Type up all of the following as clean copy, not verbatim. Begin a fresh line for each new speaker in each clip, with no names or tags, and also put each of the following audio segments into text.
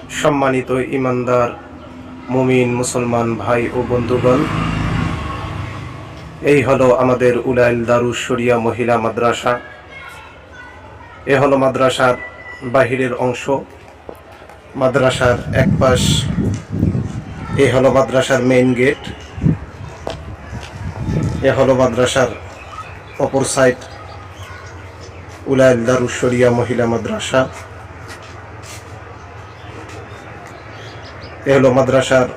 সম্মানিত ইমানদার মুমিন মুসলমান ভাই ও বন্ধুগণ, এই হলো আমাদের উলাইল দারুস শরিয়া মহিলা মাদ্রাসা। এ হলো মাদ্রাসার বাহিরের অংশ, মাদ্রাসার এক পাশ। এ হলো মাদ্রাসার মেইন গেট। এ হলো মাদ্রাসার অপর সাইড, উলাইল দারুস শরিয়া মহিলা মাদ্রাসা। এ হলো মাদ্রাসার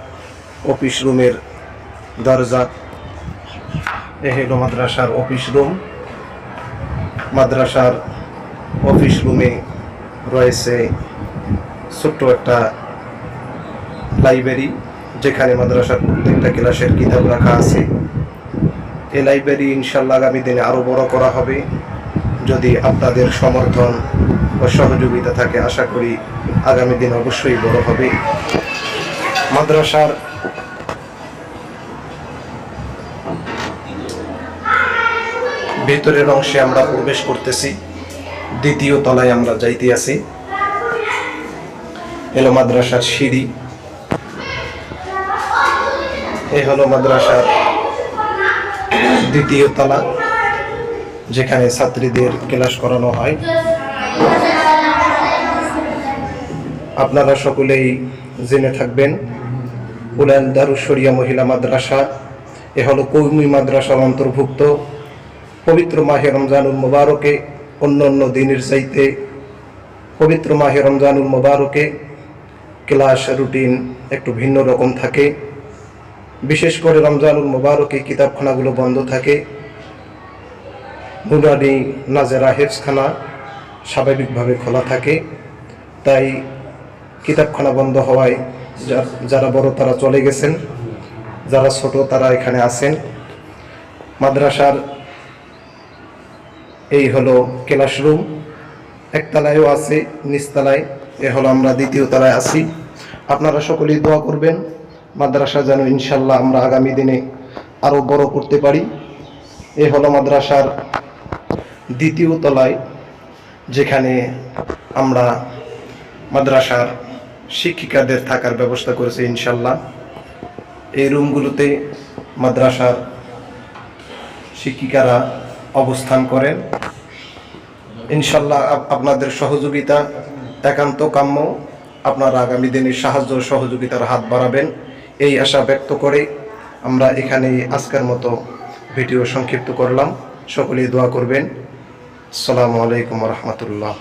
অফিস রুমের দরজা। এ হলো মাদ্রাসার অফিস রুম। মাদ্রাসার অফিস রুমে রয়েছে ছোট্ট একটা লাইব্রেরি, যেখানে মাদ্রাসার প্রত্যেকটা ক্লাসের কিতাব রাখা আছে। এই লাইব্রেরি ইনশাল্লাহ আগামী দিনে আরও বড় করা হবে, যদি আপনাদের সমর্থন ও সহযোগিতা থাকে। আশা করি আগামী দিন অবশ্যই বড় হবে। মাদ্রাসার ভেতরের অংশে আমরা প্রবেশ করতেছি, দ্বিতীয় তলায় আমরা যাইতে আছি। এলো মাদ্রাসার সিঁড়ি। এ হলো মাদ্রাসার দ্বিতীয় তলা, যেখানে ছাত্রীদের ক্লাস করানো হয়। আপনারা সকলেই জেনে থাকবেন, উলাইল দারুস শরিয়া মহিলা মাদ্রাসা এ হলো কওমি মাদ্রাসার অন্তর্ভুক্ত। পবিত্র মাহে রমজানুল মুবারকে অন্য দিনের চাইতে পবিত্র মাহে রমজানুল মুবারকে ক্লাস রুটিন একটু ভিন্ন রকম থাকে। বিশেষ করে রমজানুল মুবারকে কিতাবখানাগুলো বন্ধ থাকে। নুরানি নাজেরা হেফজখানা স্বাভাবিকভাবে খোলা থাকে। তাই কিতাবখানা বন্ধ হওয়ায় যারা বড় তারা চলে গেছেন, যারা ছোট তারা এখানে আছেন। মাদ্রাসার এই হলো ক্লাসরুম, একতলায়ও আছে, নিচতলায়। এ হলো আমরা দ্বিতীয় তলায় আছি। আপনারা সকলেই দোয়া করবেন মাদ্রাসা যেন ইনশাল্লাহ আমরা আগামী দিনে আরও বড় করতে পারি। এ হলো মাদ্রাসার দ্বিতীয় তলায়, যেখানে আমরা মাদ্রাসার শিক্ষিকাদের থাকার ব্যবস্থা করেছি ইনশাল্লাহ। এই রুমগুলোতে মাদ্রাসার শিক্ষিকারা অবস্থান করেন। ইনশাল্লাহ আপনাদের সহযোগিতা একান্ত কাম্য। আপনারা আগামী দিনে সাহায্য সহযোগিতার হাত বাড়াবেন, এই আশা ব্যক্ত করে আমরা এখানেই আজকের মতো ভিডিও সংক্ষিপ্ত করলাম। সকলেই দোয়া করবেন। আসসালামু আলাইকুম ওয়া রাহমাতুল্লাহ।